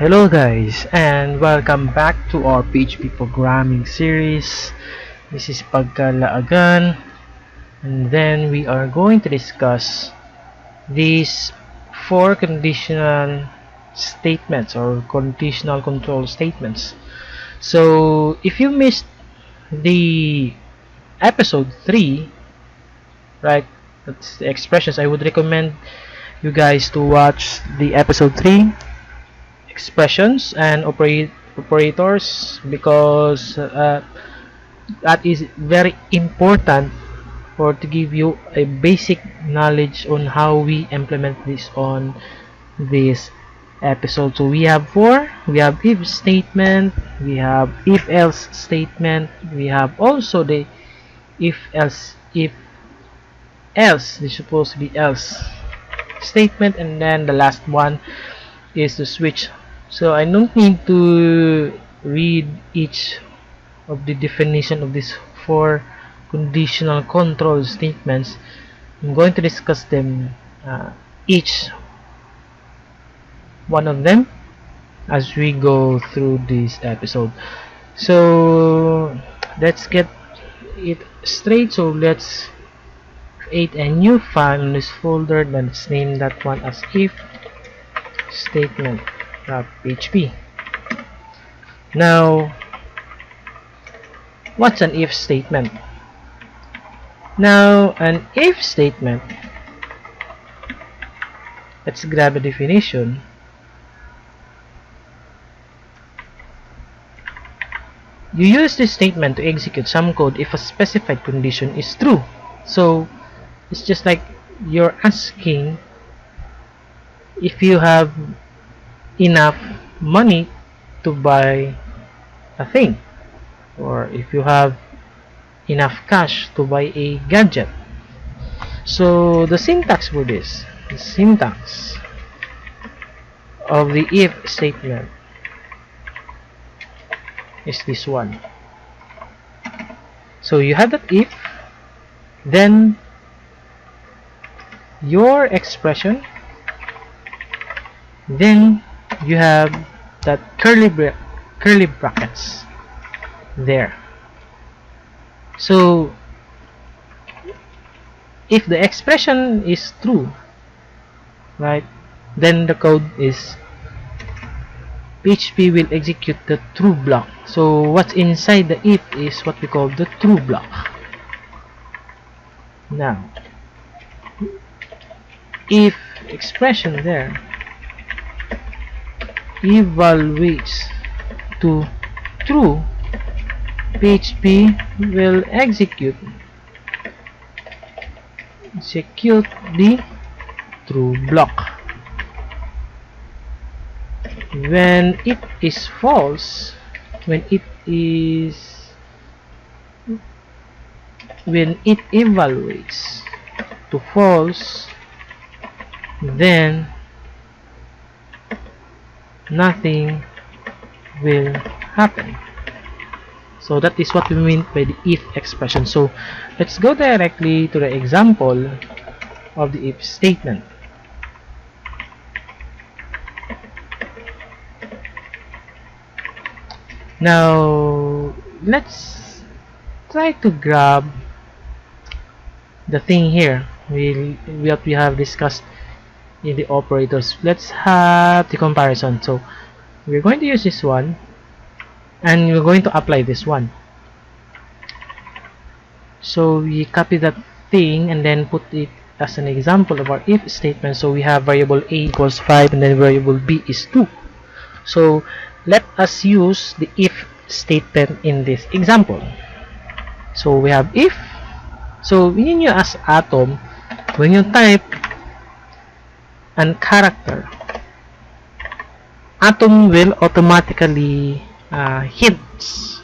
Hello guys, and welcome back to our PHP programming series. This is Pagkalaagan, and then we are going to discuss these four conditional statements or conditional control statements. So if you missed the episode 3, right, that's the expressions, I would recommend you guys to watch the episode 3, expressions and operators, because that is very important for to give you a basic knowledge on how we implement this on this episode. So we have four. We have if statement, we have if else statement, we have also the if else, this is supposed to be else statement, and then the last one is the switch. So I don't need to read each of the definition of these four conditional control statements. I'm going to discuss them, each one of them, as we go through this episode. So let's get it straight. So let's create a new file in this folder, then let's name that one as if statement.php. Now, what's an if statement? Now, an if statement, let's grab a definition. You use this statement to execute some code if a specified condition is true. So it's just like you're asking if you have enough money to buy a thing, or if you have enough cash to buy a gadget. So the syntax for this, the syntax of the if statement is this one. So you have that if, then your expression, then you have that curly brackets there. So if the expression is true, right, then the code is PHP will execute the true block. So what's inside the if is what we call the true block. Now, if expression there evaluates to true, PHP will execute the true block. When it is false, when it evaluates to false, then nothing will happen. So that is what we mean by the if expression. So let's go directly to the example of the if statement. Now let's try to grab the thing here what we have discussed in the operators. Let's have the comparison. So we're going to use this one, and we're going to apply this one. So we copy that thing and then put it as an example of our if statement. So we have variable a equals 5, and then variable b is 2. So let us use the if statement in this example. So we have if. So when you as atom, when you type an character, atom will automatically hints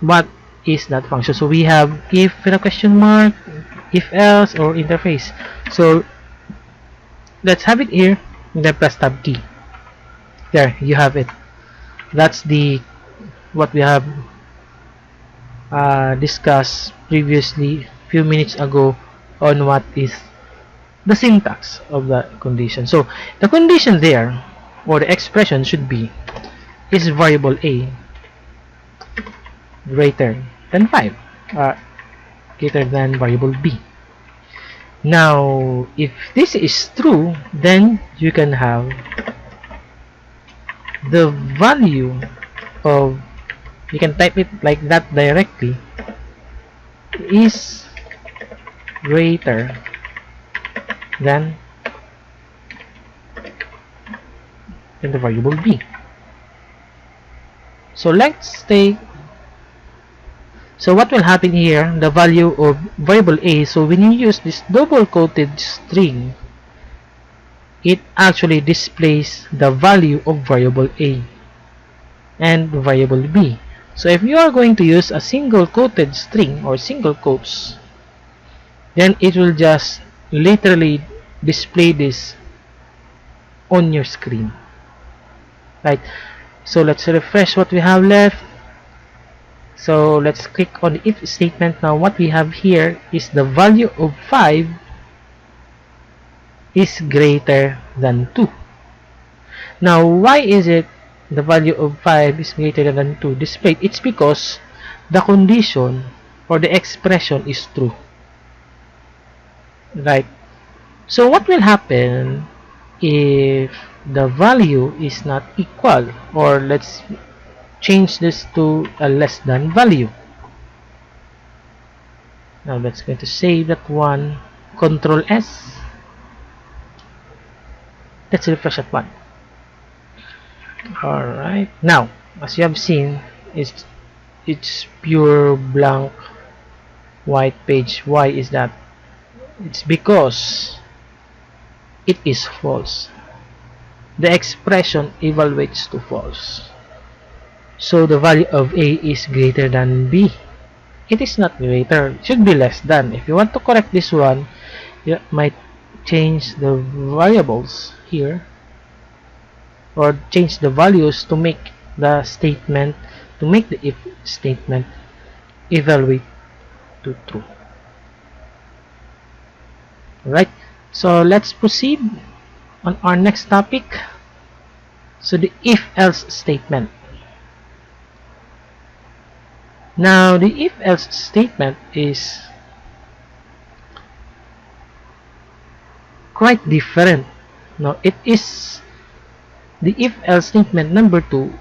what is that function. So we have if with a question mark, if else, or interface. So let's have it here, and then press tab key. There you have it. That's the what we have discussed previously few minutes ago on what is the syntax of the condition. So the condition there or the expression should be, is variable a greater than 5, greater than variable b. Now, if this is true, then you can have the value of, you can type it like that directly, is greater than the variable b. So let's take, so what will happen here, the value of variable a, so when you use this double quoted string, it actually displays the value of variable a and variable b. So if you are going to use a single quoted string or single quotes, then it will just literally display this on your screen, right? So let's refresh what we have left. So let's click on the if statement. Now what we have here is the value of 5 is greater than 2. Now why is it the value of 5 is greater than 2 displayed? It's because the condition or the expression is true, right? So what will happen if the value is not equal, or let's change this to a less than value. Now let's going to save that one, Control S. Let's refresh that one. Alright, now as you have seen, it's pure blank white page. Why is that? It's because it is false. The expression evaluates to false. So the value of a is greater than b. It is not greater, it should be less than. If you want to correct this one, you might change the variables here, or change the values to make the statement, to make the if statement evaluate to true. Alright, so let's proceed on our next topic. So the if-else statement. Now the if-else statement is quite different. Now it is, the if-else statement number 2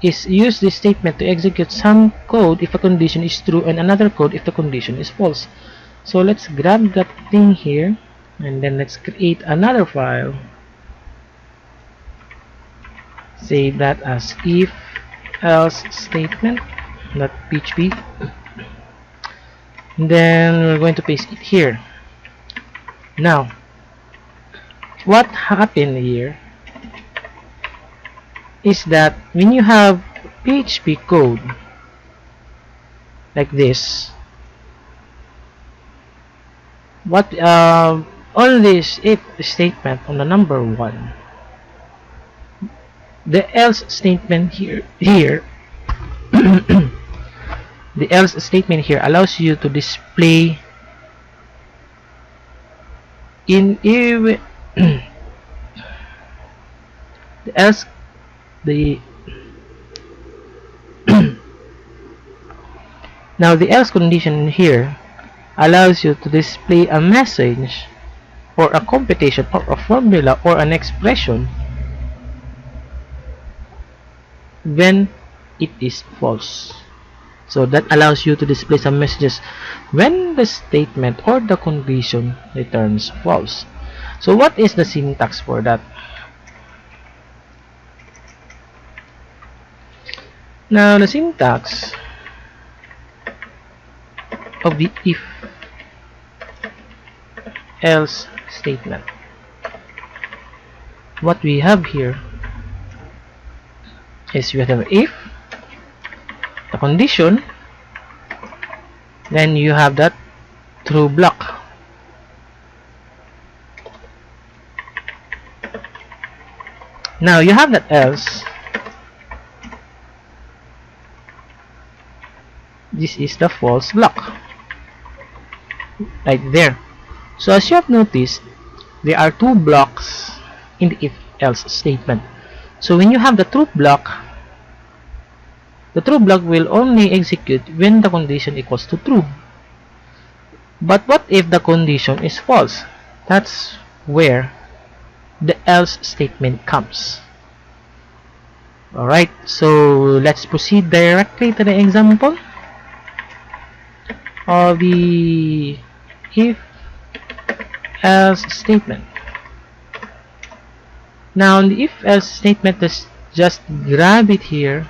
is use this statement to execute some code if a condition is true and another code if the condition is false. So let's grab that thing here and then let's create another file. Save that as if-else statement.php. Then we're going to paste it here. Now what happened here is that when you have PHP code like this, what on this if statement on the number 1, the else statement here the else statement here allows you to display in the else now the else condition here allows you to display a message or a computation or a formula or an expression when it is false. So that allows you to display some messages when the statement or the condition returns false. So what is the syntax for that? Now the syntax of the if else statement, what we have here is we have if the condition, then you have that true block. Now you have that else, this is the false block right there. So as you have noticed, there are two blocks in the if else statement. So when you have the true block will only execute when the condition equals to true. But what if the condition is false? That's where the else statement comes. Alright, so let's proceed directly to the example of the if else statement. Now, in the if else statement, let's just grab it here.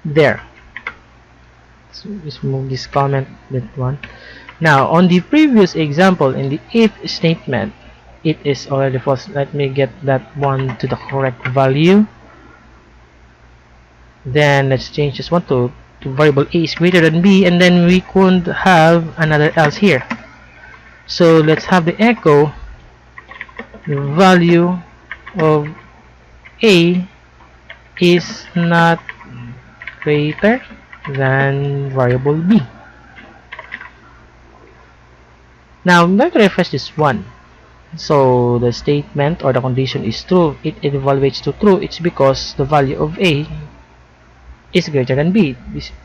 There. So just move this comment, that one. Now, on the previous example, in the if statement, it is already false. Let me get that one to the correct value. Then let's change this one to variable a is greater than b, and then we could have another else here. So let's have the echo the value of a is not greater than variable b. Now I'm going to refresh this one. So the statement or the condition is true. It evaluates to true. It's because the value of a is greater than b,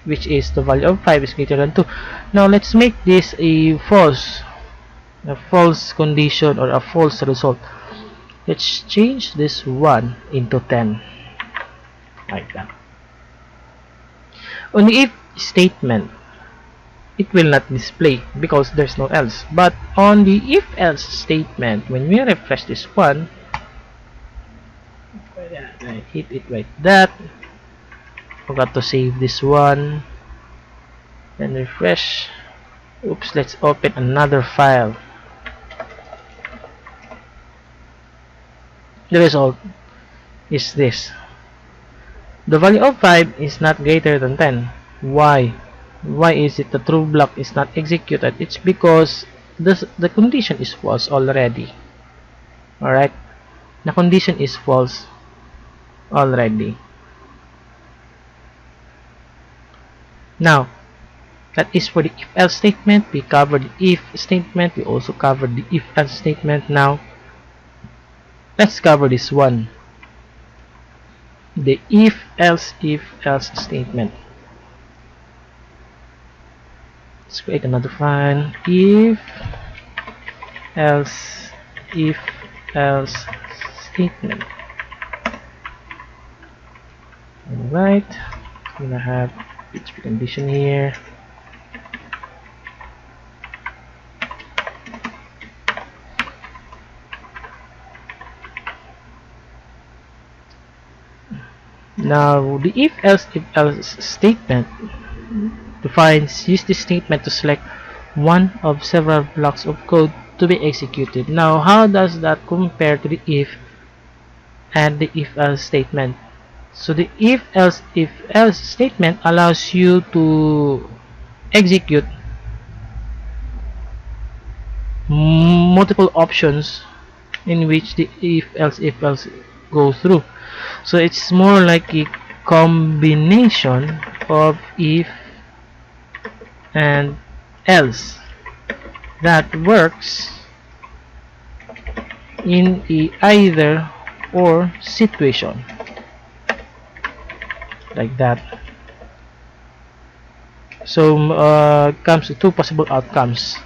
which is the value of 5 is greater than 2. Now let's make this a false condition or a false result. Let's change this 1 into 10, like that. On the if statement, it will not display because there's no else. But on the if else statement, when we refresh this one, I hit it like that. Forgot to save this one. Then refresh. Oops, let's open another file. The result is this. The value of 5 is not greater than 10. Why? Why is it the true block is not executed? It's because the condition is false already. Alright? The condition is false already. Now, that is for the if else statement. We covered the if statement. We also covered the if else statement. Now, let's cover this one. The if else statement. Let's create another file. If else statement. Alright, I'm gonna have PHP condition here. Now the if else statement use this statement to select one of several blocks of code to be executed. Now how does that compare to the if and the if else statement? So the if else statement allows you to execute multiple options in which the if else goes through. So it's more like a combination of if and else that works in a either or situation, like that. So comes to two possible outcomes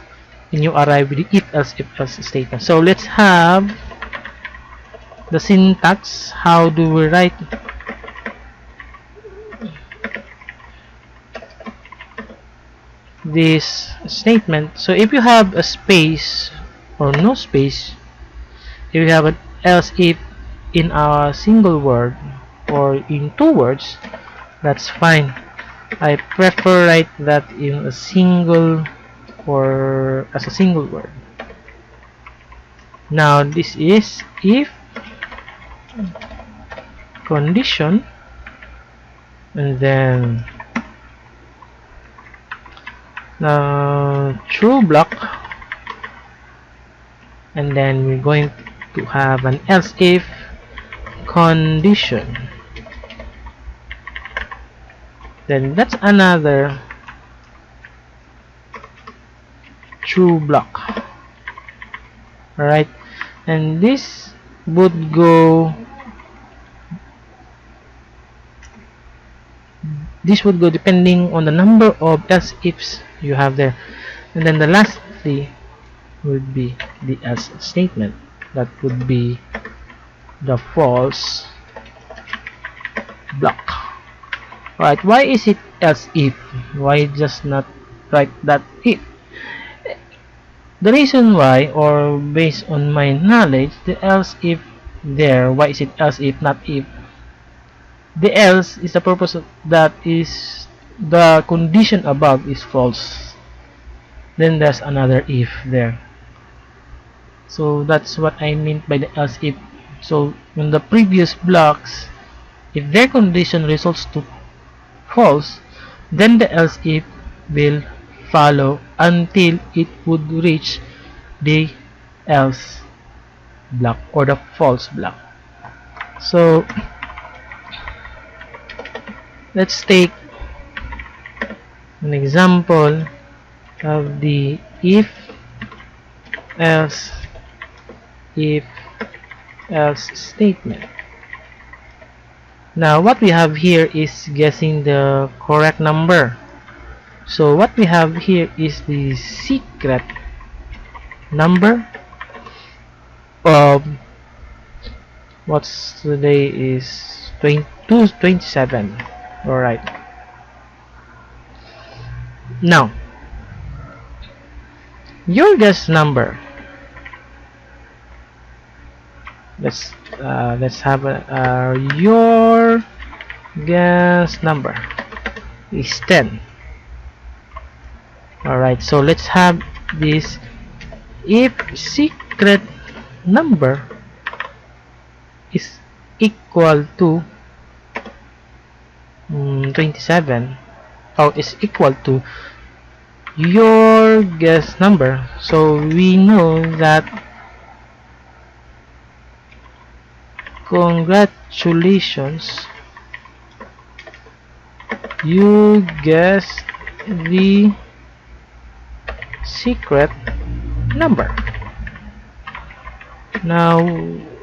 when you arrive with the if else statement. So let's have the syntax. How do we write this statement? So if you have a space or no space, if you have an else if in a single word or in two words, that's fine. I prefer write that in a single or as a single word. Now this is if condition, and then true block, and then we're going to have an else if condition. Then that's another true block. Alright, and this would go depending on the number of else ifs you have there. And then the lastly would be the else statement. That would be the false block. Alright, why is it else if? Why just not write that if? The reason why, or based on my knowledge, the else if there, why is it else if, not if? The else is the purpose of that is the condition above is false. Then there's another if there. So that's what I meant by the else if. So in the previous blocks, if their condition results to false, then the else if will follow until it would reach the else block or the false block. So let's take an example of the if else statement. Now what we have here is guessing the correct number. So what we have here is the secret number of what's today is 27. Alright. Now your guess number, let's have your guess number is 10. Alright, so let's have this if secret number is equal to 27, or is equal to your guess number. So we know that congratulations, you guessed the secret number. Now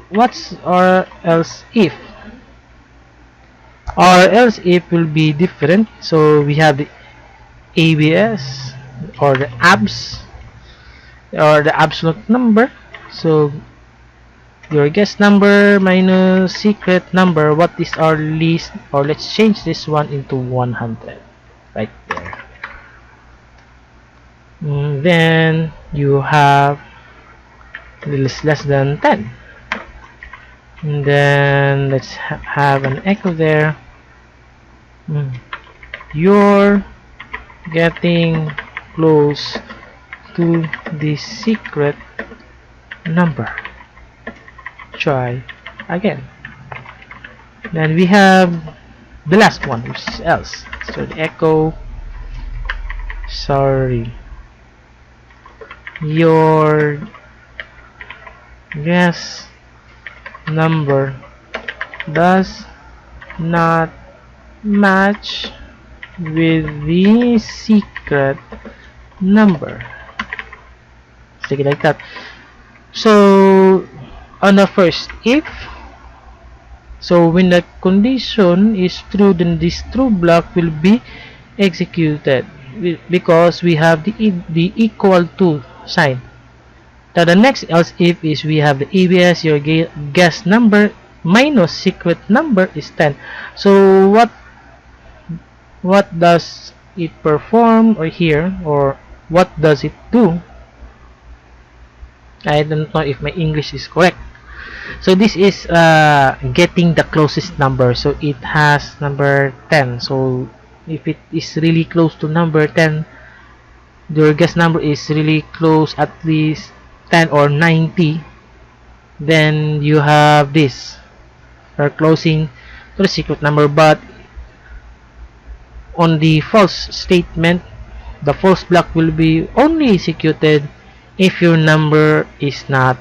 what's our else if? Our else if will be different. So we have the ABS or the abs or the absolute number. So your guess number minus secret number, what is our least, or let's change this one into 100 right there. Then you have less than 10, and then let's have an echo there. You're getting close to the secret number. Try again. Then we have the last one, which is else. So the echo, sorry, your guess number does not match with the secret number. Take it like that. So on the first if, so when the condition is true, then this true block will be executed because we have the equal to sign. Now the next else if is we have the ABS, your guess number minus secret number is 10. So what does it perform or here, or what does it do? I don't know if my English is correct. So this is getting the closest number. So it has number 10. So if it is really close to number 10, your guess number is really close, at least 10 or 90, then you have this, or closing to the secret number. But on the false statement, the false block will be only executed if your number is not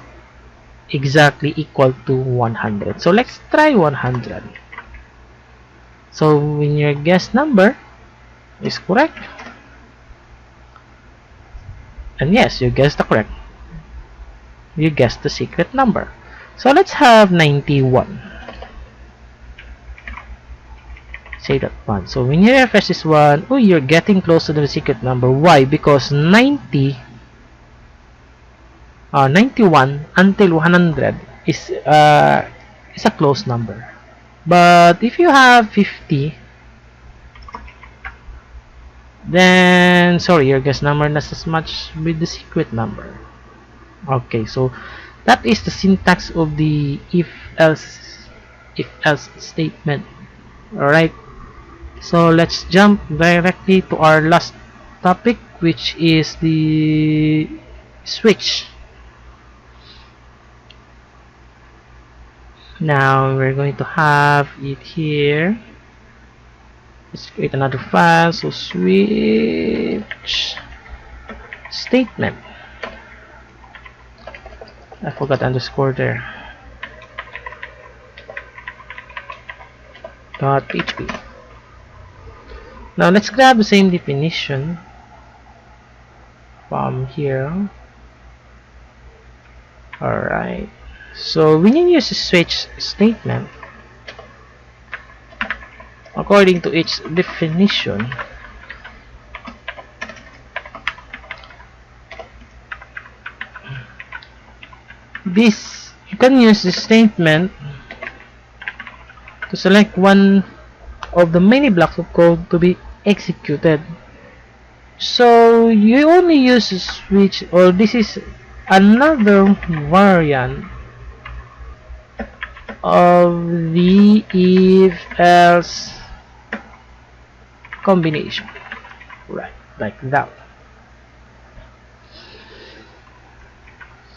exactly equal to 100. So let's try 100. So when your guess number is correct, and yes, you guessed the correct, you guess the secret number. So let's have 91. Say that one. So when you refresh this one, oh, you're getting close to the secret number. Why? Because 91 until 100 is a close number. But if you have 50, then sorry, your guess number not as much with the secret number. Okay, so that is the syntax of the if else statement. Alright, so let's jump directly to our last topic, which is the switch. Now we're going to have it here. Let's create another file. So switch statement. I forgot underscore there. .php. Now let's grab the same definition from here. Alright. So when you use a switch statement, according to its definition, you can use this statement to select one of the many blocks of code to be executed. So you only use a switch, or this is another variant of the if-else combination, right, like that.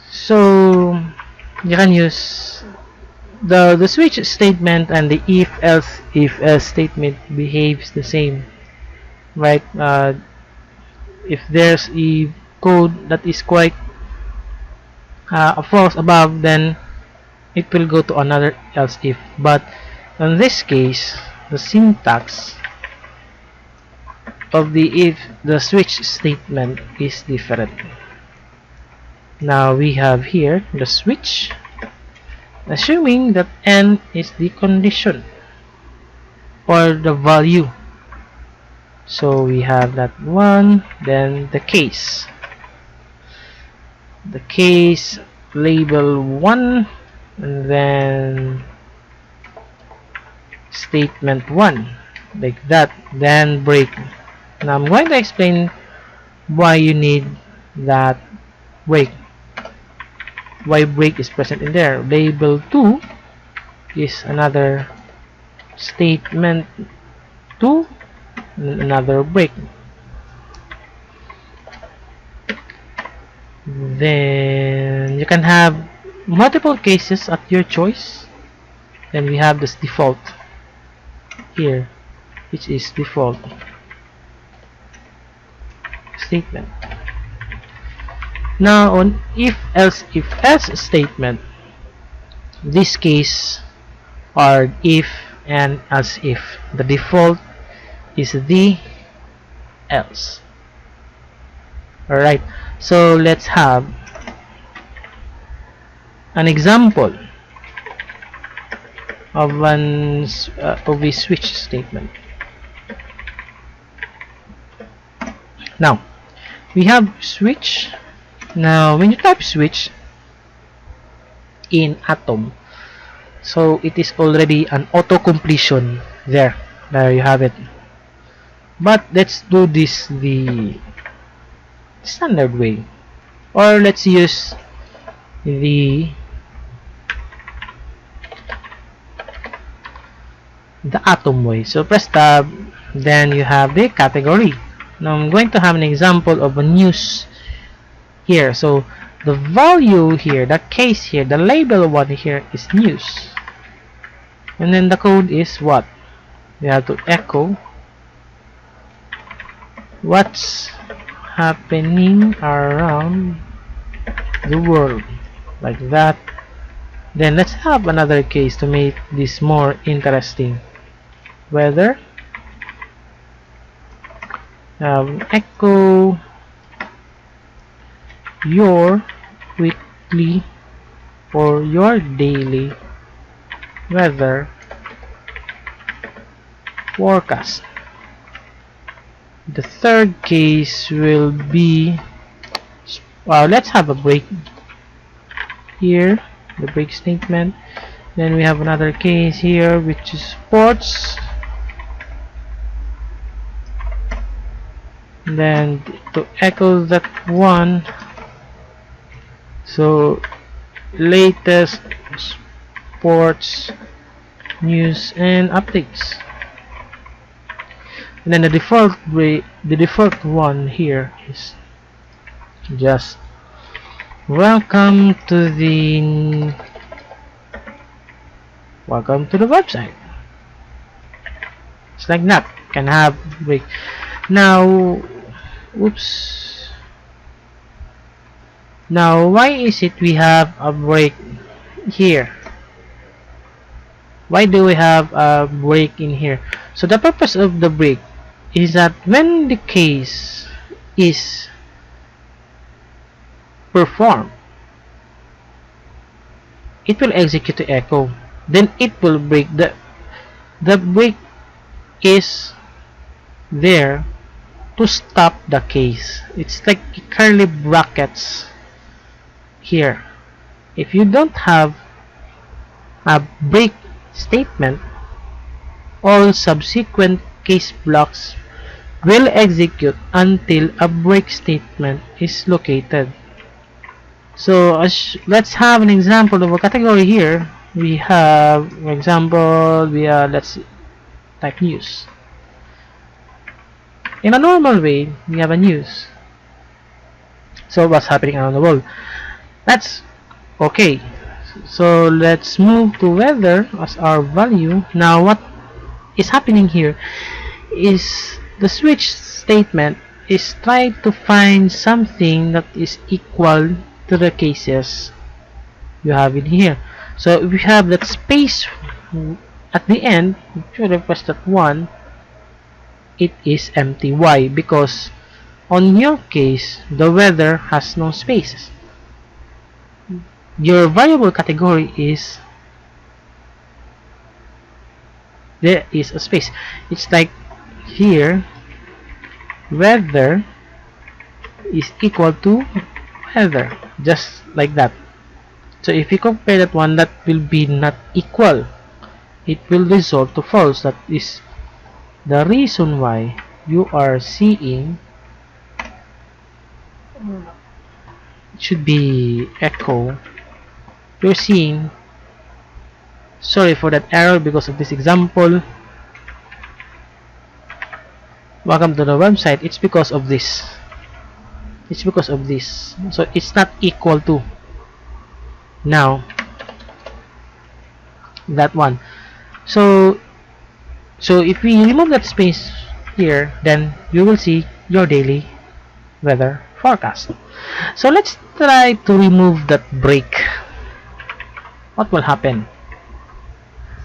So you can use the switch statement, and the if-else statement behaves the same, right? If there's a code that is quite a false above, then it will go to another else if. But in this case, the syntax of the switch statement is different. Now we have here the switch, assuming that n is the condition or the value. So we have that one, then the case label 1, and then statement 1, like that, then break. Now I'm going to explain why you need that break, why break is present in there. Label 2 is another statement 2 and another break. Then you can have multiple cases at your choice. Then we have this default here, which is default statement. Now on if-else statement, this case are if and else if. The default is the else. Alright, so let's have an example of a switch statement. Now we have switch. Now when you type switch in Atom, so it is already an auto completion there. There you have it. But let's do this the standard way, or let's use the Atom way. So press tab, then you have the category. Now I'm going to have an example of a news here. So the value here, the case here, the label 1 here is news, and then the code is what? We have to echo what's happening around the world, like that. Then let's have another case to make this more interesting. Weather, echo your weekly or your daily weather forecast. The third case will be, let's have a break here, the break statement. Then we have another case here which is sports. Then to echo that one, so latest sports news and updates. And then the default one here is just welcome to the website. It's like that. Can have break. Now, oops. Now, why is it we have a break here? Why do we have a break in here? So the purpose of the break is that when the case is performed, it will execute the echo. Then it will break. The break is there to stop the case. It's like curly brackets here. If you don't have a break statement, all subsequent case blocks will execute until a break statement is located. So let's have an example of a category here. We have, for example, let's type news. In a normal way, we have a news. So what's happening around the world? That's okay. So let's move to weather as our value. Now what is happening here is the switch statement is trying to find something that is equal to the cases you have in here. So if we have that space at the end, if you request that one, it is empty. Why? Because on your case, the weather has no spaces. Your variable category is, there is a space. It's like here, weather is equal to weather, just like that. So if you compare that one, that will be not equal. It will result to false. That is the reason why you are seeing, it should be echo. You're seeing, sorry for that error because of this example. Welcome to the website. It's because of this. It's because of this. So it's not equal to. Now that one. So if we remove that space here, then you will see your daily weather forecast. So let's try to remove that break. What will happen?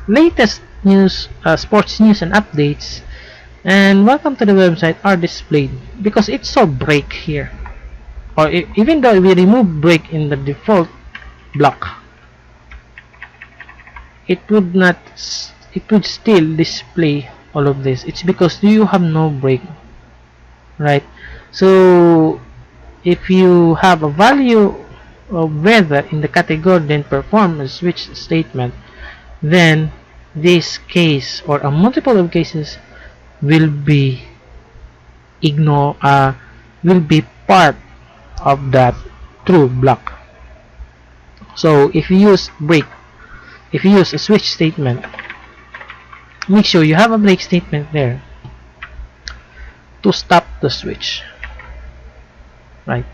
Latest news, sports news and updates, and welcome to the website are displayed because it's so break here. Or even though we remove break in the default block, it would still display all of this. It's because you have no break, right? So if you have a value of weather in the category, then perform a switch statement, then this case or a multiple of cases will be will be part of that true block. So if you use break, if you use a switch statement, make sure you have a break statement there to stop the switch, right?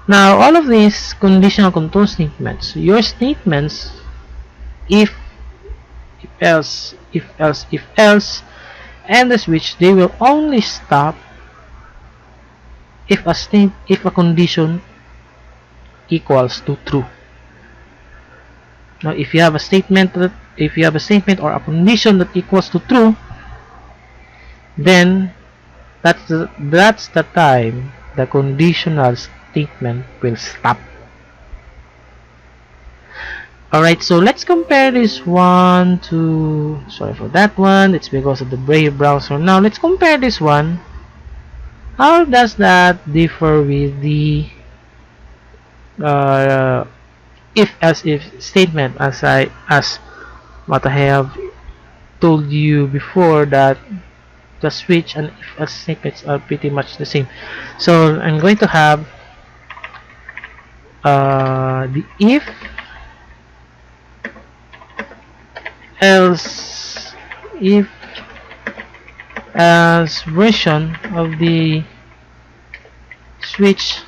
Now all of these conditional control statements, your statements, if else, and the switch, they will only stop if a condition equals to true. Now if you have a statement or a condition that equals to true, then that's the time the conditional statement will stop. Alright, so let's compare this one to, sorry for that one, it's because of the Brave browser. Now let's compare this one. How does that differ with the if statement, as what I have told you before, that the switch and if else statements are pretty much the same. So I'm going to have the if else if else version of the switch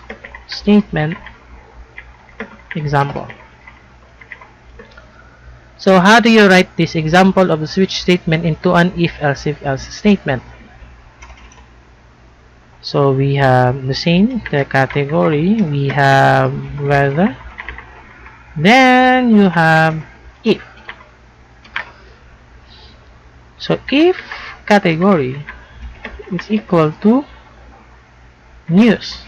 statement example. So how do you write this example of the switch statement into an if else statement? So we have the same, the category, we have whether, then you have if. So if category is equal to news,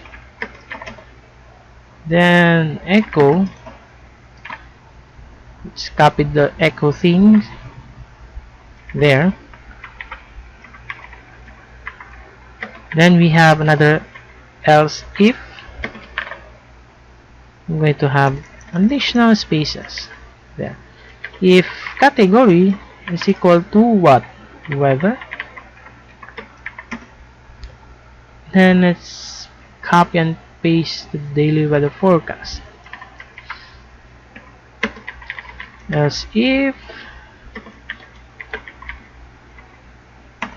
then echo, let's copy the echo thing there. Then we have another else if. I'm going to have additional spaces there. If category is equal to what? Weather. Then let's copy and paste the daily weather forecast. Else if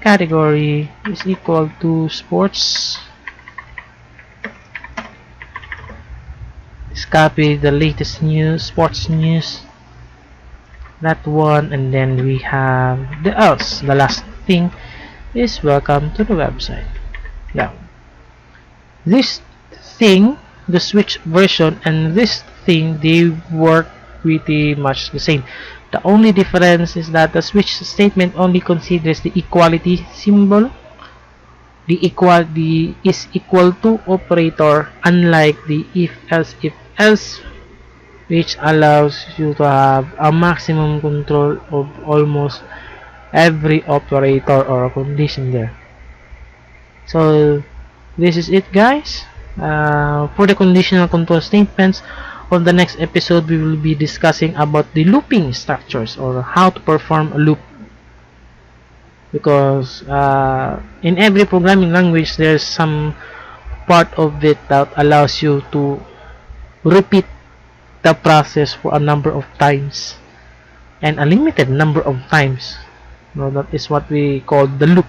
category is equal to sports, let's copy the latest news, sports news, that one, and then we have the else. The last thing is welcome to the website. Now this thing, the switch version, and this thing, they work pretty much the same. The only difference is that the switch statement only considers the equality symbol, the is equal to operator, unlike the if else, which allows you to have a maximum control of almost every operator or condition there. So this is it, guys, for the conditional control statements. On the next episode, we will be discussing about the looping structures, or how to perform a loop, because in every programming language there's some part of it that allows you to repeat the process for a number of times, and a limited number of times. That is what we call the loop.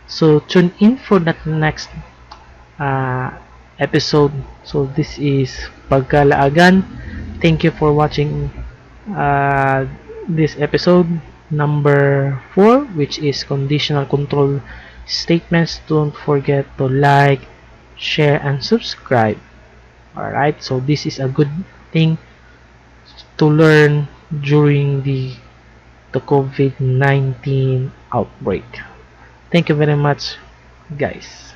So tune in for that next episode. So this is Pagkalaagan. Thank you for watching this episode number 4, which is conditional control statements. Don't forget to like, share, and subscribe. Alright, so this is a good thing to learn during the COVID-19 outbreak. Thank you very much, guys.